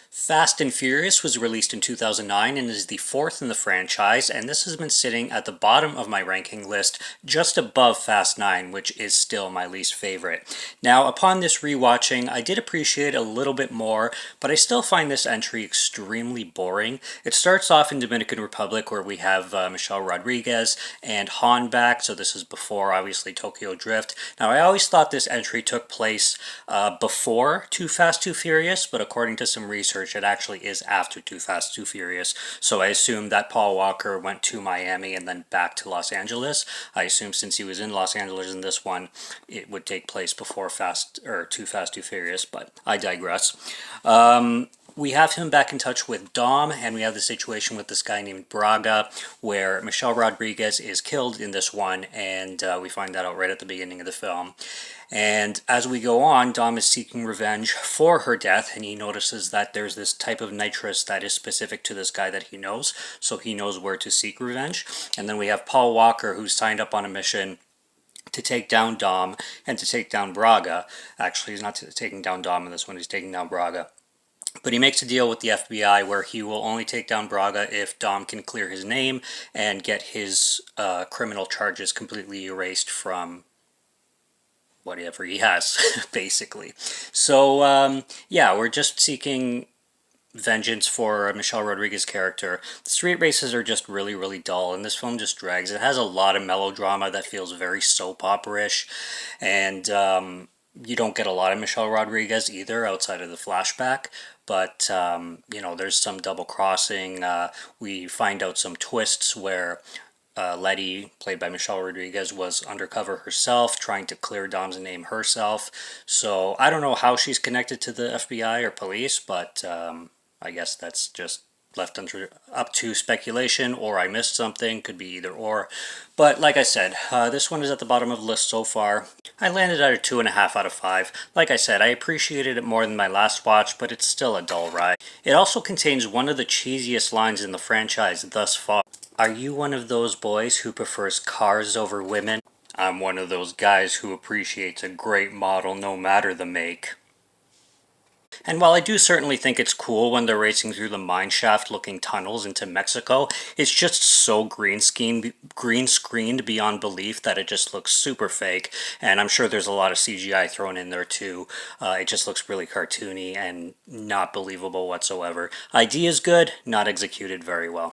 Fast and Furious was released in 2009 and is the fourth in the franchise, and this has been sitting at the bottom of my ranking list, just above Fast 9, which is still my least favorite. Now, upon this rewatching, I did appreciate a little bit more, but I still find this entry extremely boring. It starts off in Dominican Republic, where we have Michelle Rodriguez and Han back, so this is before, obviously, Tokyo Drift. Now, I always thought this entry took place before Too Fast, Too Furious, but according to some research, it actually is after Too Fast, Too Furious. So I assume that Paul Walker went to Miami and then back to Los Angeles. I assume since he was in Los Angeles in this one, it would take place before Too Fast, Too Furious, but I digress. We have him back in touch with Dom, and we have the situation with this guy named Braga, where Michelle Rodriguez is killed in this one, and we find that out right at the beginning of the film. And as we go on, Dom is seeking revenge for her death, and he notices that there's this type of nitrous that is specific to this guy that he knows, so he knows where to seek revenge. And then we have Paul Walker, who's signed up on a mission to take down Dom and to take down Braga. Actually, he's not taking down Dom in this one, he's taking down Braga. But he makes a deal with the FBI where he will only take down Braga if Dom can clear his name and get his criminal charges completely erased from whatever he has, basically. So, yeah, we're just seeking vengeance for Michelle Rodriguez's character. The street races are just really, really dull, and this film just drags. It has a lot of melodrama that feels very soap opera-ish, and you don't get a lot of Michelle Rodriguez either outside of the flashback, but you know, there's some double crossing. We find out some twists where Letty, played by Michelle Rodriguez, was undercover herself, trying to clear Dom's name herself. So I don't know how she's connected to the FBI or police, but I guess that's just left up to speculation, or I missed something, could be either or. But like I said, this one is at the bottom of the list so far. I landed at a 2.5 out of 5. Like I said, I appreciated it more than my last watch, but it's still a dull ride. It also contains one of the cheesiest lines in the franchise thus far. Are you one of those boys who prefers cars over women? I'm one of those guys who appreciates a great model no matter the make. And while I do certainly think it's cool when they're racing through the mineshaft looking tunnels into Mexico, it's just so green screened beyond belief that it just looks super fake, and I'm sure there's a lot of CGI thrown in there too. It just looks really cartoony and not believable whatsoever. Idea's good, not executed very well.